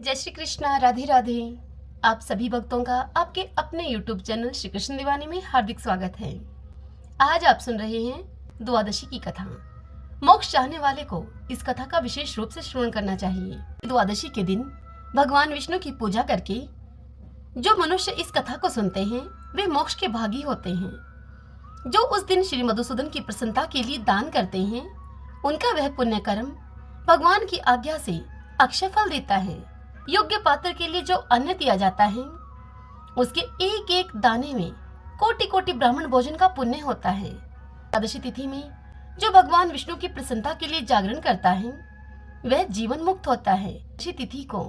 जय श्री कृष्णा। राधे राधे। आप सभी भक्तों का आपके अपने YouTube चैनल श्री कृष्ण दीवानी में हार्दिक स्वागत है। आज आप सुन रहे हैं द्वादशी की कथा। मोक्ष चाहने वाले को इस कथा का विशेष रूप से श्रवण करना चाहिए। द्वादशी के दिन भगवान विष्णु की पूजा करके जो मनुष्य इस कथा को सुनते हैं वे मोक्ष के भागी होते हैं। जो उस दिन श्री मधुसूदन की प्रसन्नता के लिए दान करते हैं उनका वह पुण्य कर्म भगवान की आज्ञा से अक्षय फल देता है। योग्य पात्र के लिए जो अन्न दिया जाता है उसके एक एक दाने में कोटि कोटि ब्राह्मण भोजन का पुण्य होता है। द्वादशी तिथि में जो भगवान विष्णु की प्रसन्नता के लिए जागरण करता है वह जीवन मुक्त होता है। द्वादशी तिथि को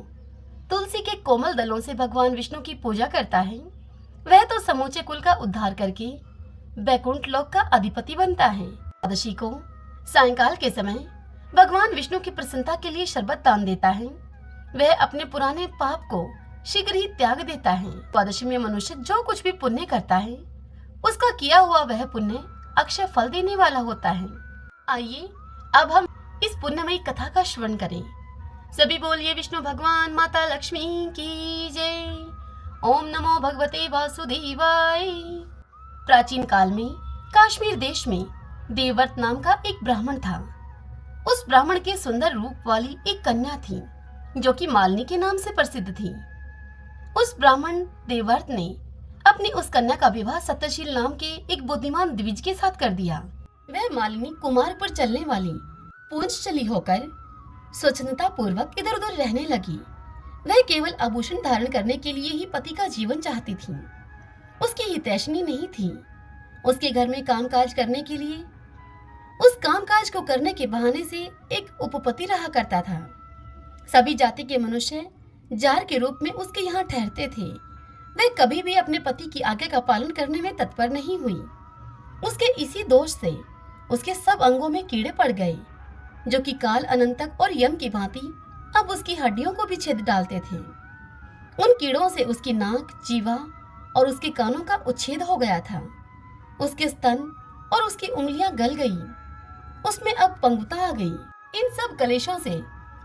तुलसी के कोमल दलों से भगवान विष्णु की पूजा करता है वह तो समूचे कुल का उद्धार करके वैकुंठ लोक का अधिपति बनता है। द्वादशी को सायंकाल के समय भगवान विष्णु की प्रसन्नता के लिए शरबत दान देता है वह अपने पुराने पाप को शीघ्र ही त्याग देता है। द्वादशी में मनुष्य जो कुछ भी पुण्य करता है उसका किया हुआ वह पुण्य अक्षय फल देने वाला होता है। आइए अब हम इस पुण्यमयी कथा का श्रवण करें। सभी बोलिए विष्णु भगवान माता लक्ष्मी की जय। ओम नमो भगवते वासुदेवाय। प्राचीन काल में कश्मीर देश में देवव्रत नाम का एक ब्राह्मण था। उस ब्राह्मण के सुंदर रूप वाली एक कन्या थी जो कि मालिनी के नाम से प्रसिद्ध थी। उस ब्राह्मण देवव्रत ने अपनी उस कन्या का विवाह सत्यशील नाम के एक बुद्धिमान द्विज के साथ कर दिया। वह मालिनी कुमार पर चलने वाली पूंछ चली होकर स्वच्छंदता पूर्वक इधर उधर रहने लगी। वह केवल आभूषण धारण करने के लिए ही पति का जीवन चाहती थी। उसकी हितैषणी नहीं थी। उसके घर में कामकाज करने के लिए उस कामकाज को करने के बहाने से एक उपपति रहा करता था। सभी जाति के मनुष्य जार के रूप में उसके यहाँ ठहरते थे। वह कभी भी अपने पति की आज्ञा का पालन करने में तत्पर नहीं हुई। उसके इसी दोष से उसके सब अंगों में कीड़े पड़ गए जो कि काल अनंतक और यम की भांति अब उसकी हड्डियों को भी छेद डालते थे। उन कीड़ों से उसकी नाक, जीवा और उसके कानों का उच्छेद हो गया था। उसके स्तन और उसकी उंगलियां गल गई। उसमें अब पंगुता आ गई। इन सब कलेशों से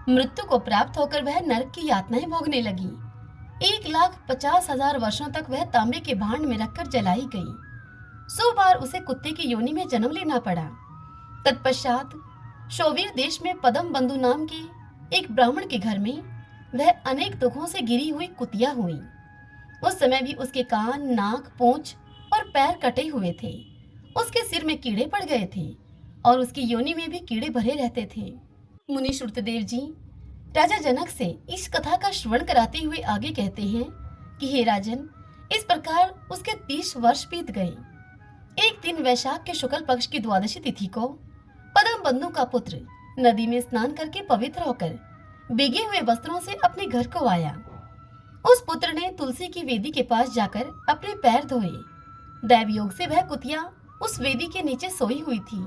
मृत्यु को प्राप्त होकर वह नरक की यातनाएं भोगने लगी। 1,50,000 वर्षों तक वह तांबे के भांड में रखकर जलाई गई। 100 बार उसे कुत्ते की योनि में जन्म लेना पड़ा। तत्पश्चात शोवीर देश में पदम बंधु नाम के एक ब्राह्मण के घर में वह अनेक दुखों से गिरी हुई कुतिया हुई। उस समय भी उसके कान, नाक, पूंछ और पैर कटे हुए थे। उसके सिर में कीड़े पड़ गए थे और उसकी योनि में भी कीड़े भरे रहते थे। मुनि श्रुतदेव जी राजा जनक से इस कथा का श्रवण कराते हुए आगे कहते हैं कि हे राजन, इस प्रकार उसके 30 वर्ष बीत गए। एक दिन वैशाख के शुक्ल पक्ष की द्वादशी तिथि को पदम बंधु का पुत्र नदी में स्नान करके पवित्र होकर भीगे हुए वस्त्रों से अपने घर को आया। उस पुत्र ने तुलसी की वेदी के पास जाकर अपने पैर धोए। दैव योग से वह कुतिया उस वेदी के नीचे सोई हुई थी।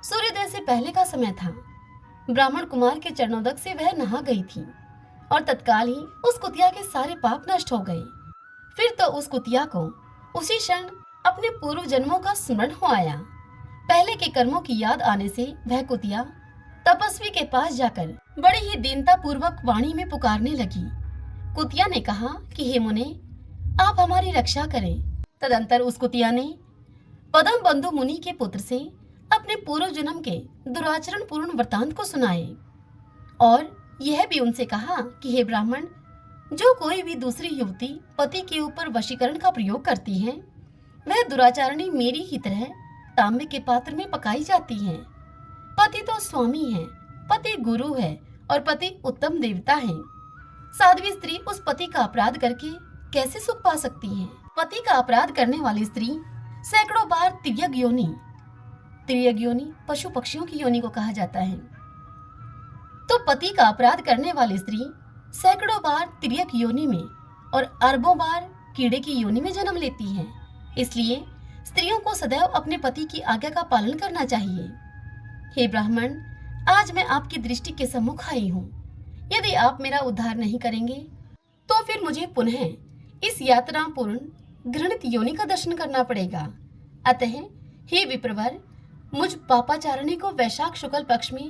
सूर्योदय से पहले का समय था। ब्राह्मण कुमार के चरणोदक से वह नहा गई थी और तत्काल ही उस कुतिया के सारे पाप नष्ट हो गए। फिर तो उस कुतिया को उसी क्षण अपने पूर्व जन्मों का स्मरण हो आया। पहले के कर्मों की याद आने से वह कुतिया तपस्वी के पास जाकर बड़ी ही दीनता पूर्वक वाणी में पुकारने लगी। कुतिया ने कहा कि हे मुने, आप हमारी रक्षा करें। तदंतर उस कुतिया ने पदम बंधु मुनि के पुत्र से अपने पूर्व जन्म के दुराचरण पूर्ण वृतांत को सुनाए और यह भी उनसे कहा कि हे ब्राह्मण, जो कोई भी दूसरी युवती पति के ऊपर वशीकरण का प्रयोग करती है वह दुराचारणी मेरी ही तरह तांबे के पात्र में पकाई जाती है। पति तो स्वामी है, पति गुरु है और पति उत्तम देवता है। साध्वी स्त्री उस पति का अपराध करके कैसे सुख पा सकती है? पति का अपराध करने वाली स्त्री सैकड़ों बार तिर्यक योनि पशु पक्षियों की योनि को कहा जाता है। तो पति का अपराध करने वाली स्त्री सैकड़ों बार तिर्यक योनि में और अरबों बार कीड़े की योनि में जन्म लेती है। इसलिए स्त्रियों को सदैव अपने पति की आज्ञा का पालन करना चाहिए। हे ब्राह्मण, आज मैं आपकी दृष्टि के सम्मुख आई हूँ। यदि आप मेरा उद्धार नहीं करेंगे तो फिर मुझे पुनः इस यात्रा पूर्ण घृणित योनि का दर्शन करना पड़ेगा। अतः हे विप्रवर, मुझ पापाचारणी को वैशाख शुक्ल पक्ष में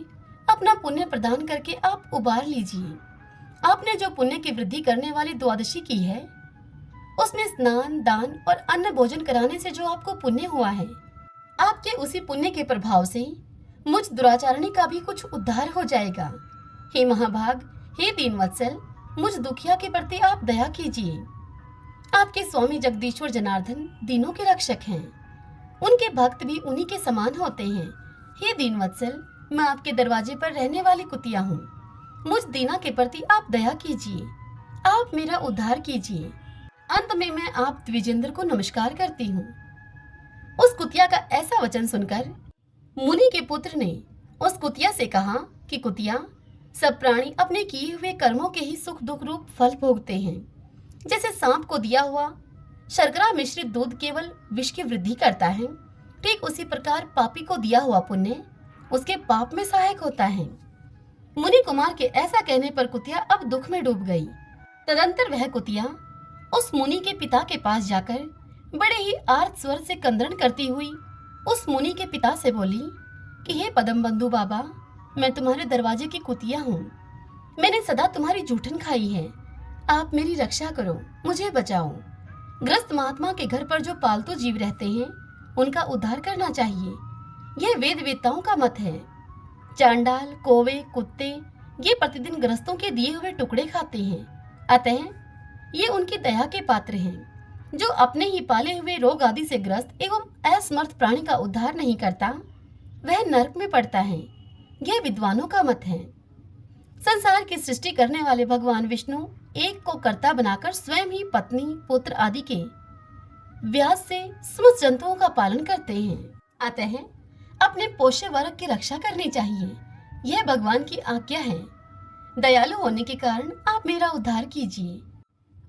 अपना पुण्य प्रदान करके आप उबार लीजिए। आपने जो पुण्य की वृद्धि करने वाली द्वादशी की है, उसमें स्नान, दान और अन्न भोजन कराने से जो आपको पुण्य हुआ है, आपके उसी पुण्य के प्रभाव से मुझ दुराचारणी का भी कुछ उद्धार हो जाएगा। हे महाभाग, हे दीनवत्सल, मुझ दुखिया के प्रति आप दया कीजिए। आपके स्वामी जगदीश्वर जनार्दन दीनों के रक्षक हैं, उनके भक्त भी उन्हीं के समान होते हैं। हे दीनवत्सल, मैं आपके दरवाजे पर रहने वाली कुतिया हूँ, मुझ दीना के प्रति आप दया कीजिए, आप मेरा उद्धार कीजिए। अंत में मैं आप द्विजेंद्र को नमस्कार करती हूँ। उस कुतिया का ऐसा वचन सुनकर मुनि के पुत्र ने उस कुतिया से कहा कि कुतिया, सब प्राणी अपने किए हुए कर्मों के ही सुख दुख रूप फल भोगते हैं। जैसे सांप को दिया हुआ शर्करा मिश्रित दूध केवल विष की वृद्धि करता है, ठीक उसी प्रकार पापी को दिया हुआ पुण्य उसके पाप में सहायक होता है। मुनि कुमार के ऐसा कहने पर कुतिया अब दुख में डूब गई। तदंतर वह कुतिया उस मुनि के पिता के पास जाकर बड़े ही आर्त स्वर से कंदन करती हुई उस मुनि के पिता से बोली कि हे पदम बंधु बाबा, मैं तुम्हारे दरवाजे की कुतिया हूँ। मैंने सदा तुम्हारी जूठन खाई है, आप मेरी रक्षा करो, मुझे बचाओ। ग्रस्त महात्मा के घर पर जो पालतू जीव रहते हैं, उनका उद्धार करना चाहिए, यह वेद वेत्ताओं का मत है। चांडाल, कौवे, कुत्ते ये प्रतिदिन ग्रस्तों के दिए हुए टुकड़े खाते हैं, अतः ये उनकी दया के पात्र हैं। जो अपने ही पाले हुए रोग आदि से ग्रस्त एवं असमर्थ प्राणी का उद्धार नहीं करता, वह नरक में पड़ता है, यह विद्वानों का मत है। संसार की सृष्टि करने वाले भगवान विष्णु एक को कर्ता बनाकर स्वयं ही पत्नी, पुत्र आदि के व्यास से समस्त जंतुओं का पालन करते हैं, अतः अपने पोष्य वर्ग की रक्षा करनी चाहिए, यह भगवान की आज्ञा है। दयालु होने के कारण आप मेरा उद्धार कीजिए।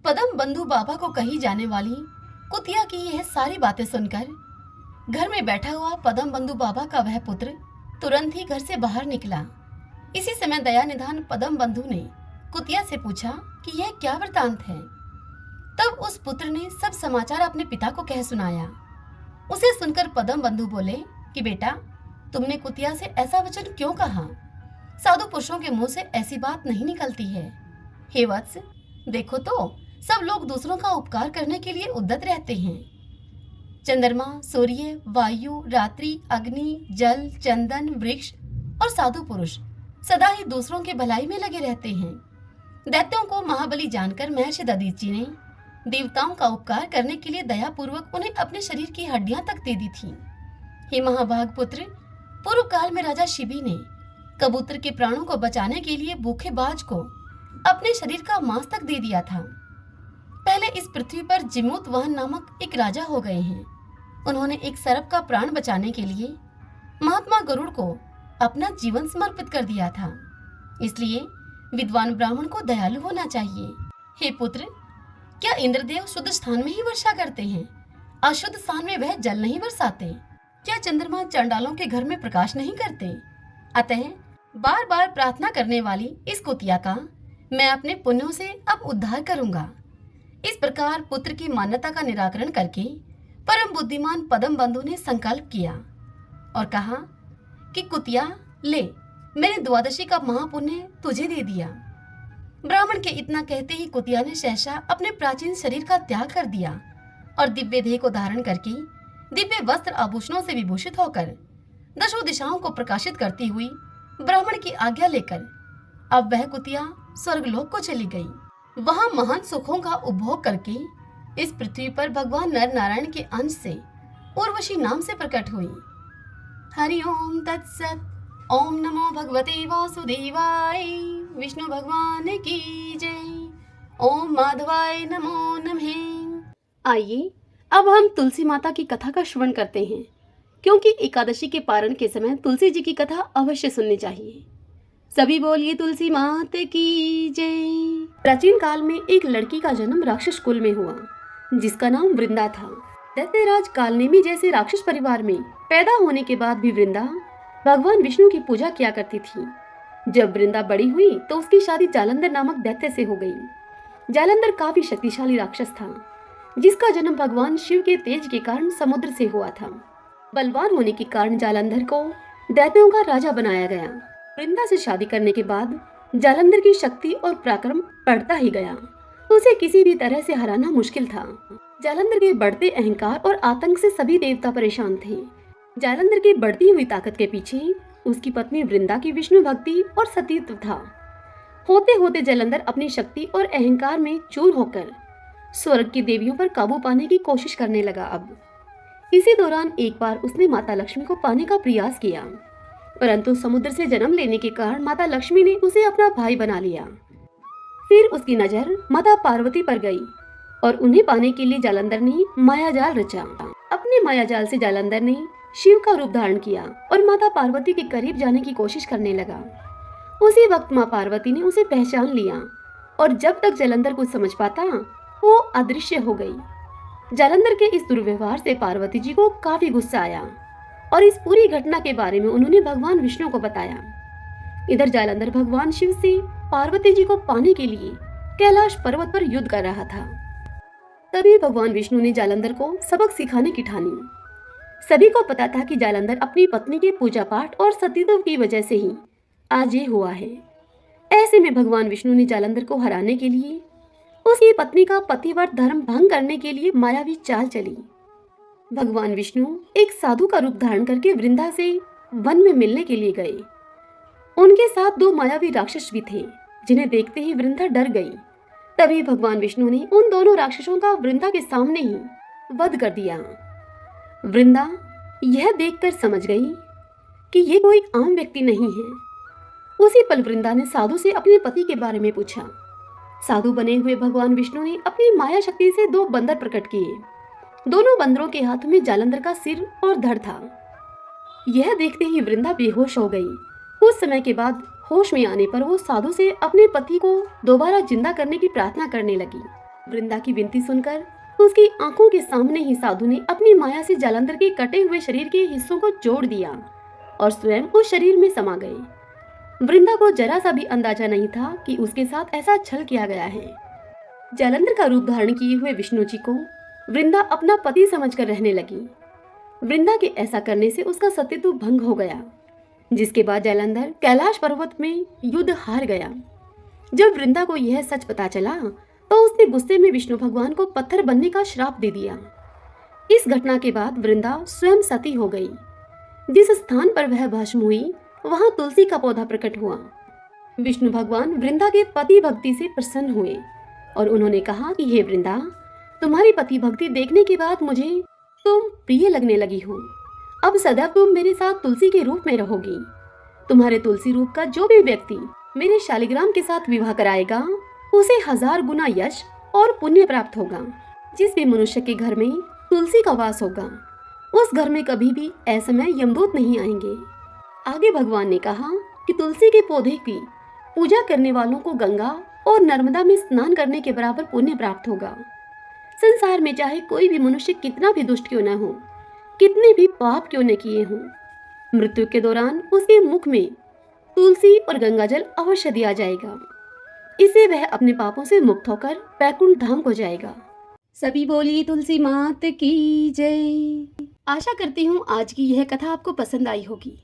पदम बंधु बाबा को कही जाने वाली कुतिया की यह सारी बातें सुनकर घर में बैठा हुआ पदम बंधु बाबा का वह पुत्र तुरंत ही घर से बाहर निकला। इसी समय दया निधान पदम बंधु ने कुतिया से पूछा कि यह क्या वृतांत है। तब उस पुत्र ने सब समाचार अपने पिता को कह सुनाया। उसे सुनकर पदम बंधु बोले कि बेटा, तुमने कुतिया से ऐसा वचन क्यों कहा? साधु पुरुषों के मुंह से ऐसी बात नहीं निकलती है। हे वत्स, देखो तो सब लोग दूसरों का उपकार करने के लिए उद्यत रहते हैं। चंद्रमा, सूर्य, वायु, रात्रि, अग्नि, जल, चंदन, वृक्ष और साधु पुरुष सदा ही दूसरों के भलाई में लगे रहते हैं। दैत्यों को महाबली जानकर महर्षि दधीचि ने देवताओं का उपकार करने के लिए दयापूर्वक उन्हें अपने शरीर की हड्डियां तक दे दी थी। हे महाभाग पुत्र, पूर्व काल में राजा शिबी ने कबूतर के प्राणों को बचाने के लिए भूखे बाज को अपने शरीर का मांस तक दे दिया था। पहले इस पृथ्वी पर जिमूत वाहन नामक एक राजा हो गए हैं। उन्होंने एक सर्प का प्राण बचाने के लिए महात्मा गरुड़ को अपना जीवन समर्पित कर दिया था। इसलिए विद्वान ब्राह्मण को दयालु होना चाहिए। हे पुत्र, क्या इंद्रदेव शुद्ध स्थान में ही वर्षा करते हैं? अशुद्ध स्थान में वह जल नहीं बरसाते? क्या चंद्रमा चंडालों के घर में प्रकाश नहीं करते? अतः बार बार प्रार्थना करने वाली इस कुतिया का मैं अपने पुण्यों से अब उद्धार करूंगा। इस प्रकार पुत्र की मान्यता का निराकरण करके परम बुद्धिमान पदम बंधु ने संकल्प किया और कहा कि कुतिया, ले, मैंने द्वादशी का महापुण्य तुझे दे दिया। ब्राह्मण के इतना कहते ही कुतिया ने सहसा अपने प्राचीन शरीर का त्याग कर दिया और दिव्य देह को धारण करके दिव्य वस्त्र आभूषणों से विभूषित होकर दशों दिशाओं को प्रकाशित करती हुई ब्राह्मण की आज्ञा लेकर अब वह कुतिया स्वर्गलोक को चली गई। वहां महान सुखों का उपभोग करके इस पृथ्वी पर भगवान नर नारायण के अंश से उर्वशी नाम से प्रकट हुई। हरि ओम तत्सत। ओम नमो भगवते वासुदेवाय। विष्णु भगवान की जय। ओम माधवाय नमो नमः। आइए अब हम तुलसी माता की कथा का श्रवण करते हैं, क्योंकि एकादशी के पारण के समय तुलसी जी की कथा अवश्य सुननी चाहिए। सभी बोलिए तुलसी माता की जय। प्राचीन काल में एक लड़की का जन्म राक्षस कुल में हुआ, जिसका नाम वृंदा था। दैत्यराज कालनेमी जैसे राक्षस परिवार में पैदा होने के बाद भी वृंदा भगवान विष्णु की पूजा किया करती थी। जब वृंदा बड़ी हुई तो उसकी शादी जालंधर नामक दैत्य से हो गई। जालंधर काफी शक्तिशाली राक्षस था, जिसका जन्म भगवान शिव के तेज के कारण समुद्र से हुआ था। बलवान होने के कारण जालंधर को दैत्यों का राजा बनाया गया। वृंदा से शादी करने के बाद जालंधर की शक्ति और पराक्रम बढ़ता ही गया। उसे किसी भी तरह से हराना मुश्किल था। जालंधर के बढ़ते अहंकार और आतंक से सभी देवता परेशान थे। जालंधर की बढ़ती हुई ताकत के पीछे उसकी पत्नी वृंदा की विष्णु भक्ति और सतीत्व था। होते होते जालंधर अपनी शक्ति और अहंकार में चूर होकर स्वर्ग की देवियों पर काबू पाने की कोशिश करने लगा। अब इसी दौरान एक बार उसने माता लक्ष्मी को पाने का प्रयास किया, परंतु समुद्र से जन्म लेने के कारण माता लक्ष्मी ने उसे अपना भाई बना लिया। फिर उसकी नजर माता पार्वती पर गई और उन्हें पाने के लिए जालंधर ने मायाजाल रचा। अपने मायाजाल से जालंधर ने शिव का रूप धारण किया और माता पार्वती के करीब जाने की कोशिश करने लगा। उसी वक्त माँ पार्वती ने उसे पहचान लिया और जब तक जालंधर कुछ समझ पाता वो अदृश्य हो गई। जालंधर के इस दुर्व्यवहार से पार्वती जी को काफी गुस्सा आया और इस पूरी घटना के बारे में उन्होंने भगवान विष्णु को बताया। इधर जालंधर भगवान शिव से पार्वती जी को पाने के लिए कैलाश पर्वत पर युद्ध कर रहा था। तभी भगवान विष्णु ने जालंधर को सबक सिखाने की ठानी। सभी को पता था कि जालंधर अपनी पत्नी के पूजा पाठ और सतीत्व की वजह से ही आज ये हुआ है। ऐसे में भगवान विष्णु ने जालंधर को हराने के लिए उसकी पत्नी का पतिव्रत धर्म भंग करने के लिए मायावी चाल चली। भगवान विष्णु एक साधु का रूप धारण करके वृंदा से वन में मिलने के लिए गए। उनके साथ दो मायावी राक्षस भी थे, जिन्हें देखते ही वृंदा डर गई। तभी भगवान विष्णु ने उन दोनों राक्षसों का वृंदा के सामने ही वध कर दिया। वृंदा यह देखकर समझ गई कि ये कोई आम व्यक्ति नहीं है। उसी पल वृंदा ने साधु से अपने पति के बारे में पूछा। साधु बने हुए भगवान विष्णु ने अपनी माया शक्ति से दो बंदर प्रकट किए। दोनों बंदरों के हाथ में जालंधर का सिर और धड़ था। यह देखते ही वृंदा बेहोश हो गई। कुछ समय के बाद होश में आने पर वो साधु से अपने पति को दोबारा जिंदा करने की प्रार्थना करने लगी। वृंदा की विनती सुनकर उसकी आंखों के सामने ही साधु ने अपनी माया से जालंधर के कटे हुए शरीर के हिस्सों को जोड़ दिया और स्वयं उस शरीर में समा गए। वृंदा को जरा सा भी अंदाजा नहीं था कि उसके साथ ऐसा छल किया गया है। जालंधर का रूप धारण किए हुए विष्णु जी को वृंदा अपना पति समझकर रहने लगी। वृंदा के ऐसा करने से उसका सतीत्व भंग हो गया, जिसके बाद जालंधर कैलाश पर्वत में युद्ध हार गया। जब वृंदा को यह सच पता चला तो उसने गुस्से में विष्णु भगवान को पत्थर बनने का श्राप दे दिया। इस घटना के बाद वृंदा स्वयं सती हो गई। जिस स्थान पर वह भस्म हुई वहां तुलसी का पौधा प्रकट हुआ। विष्णु भगवान वृंदा के पति भक्ति से प्रसन्न हुए और उन्होंने कहा कि हे वृंदा, तुम्हारी पति भक्ति देखने के बाद मुझे तुम प्रिय लगने लगी हो। अब सदैव तुम मेरे साथ तुलसी के रूप में रहोगी। तुम्हारे तुलसी रूप का जो भी व्यक्ति मेरे शालिग्राम के साथ विवाह कराएगा उसे 1000 गुना यश और पुण्य प्राप्त होगा। जिस भी मनुष्य के घर में तुलसी का वास होगा उस घर में कभी भी असमय यमदूत नहीं आएंगे। आगे भगवान ने कहा कि तुलसी के पौधे की पूजा करने वालों को गंगा और नर्मदा में स्नान करने के बराबर पुण्य प्राप्त होगा। संसार में चाहे कोई भी मनुष्य कितना भी दुष्ट क्यों न हो, कितने भी पाप क्यों न किए हों, मृत्यु के दौरान उसके मुख में तुलसी और गंगाजल अवश्य दिया जाएगा। इससे वह अपने पापों से मुक्त होकर वैकुंठ धाम को जाएगा। सभी बोलिए तुलसी मात की जय। आशा करती हूँ आज की यह कथा आपको पसंद आई होगी।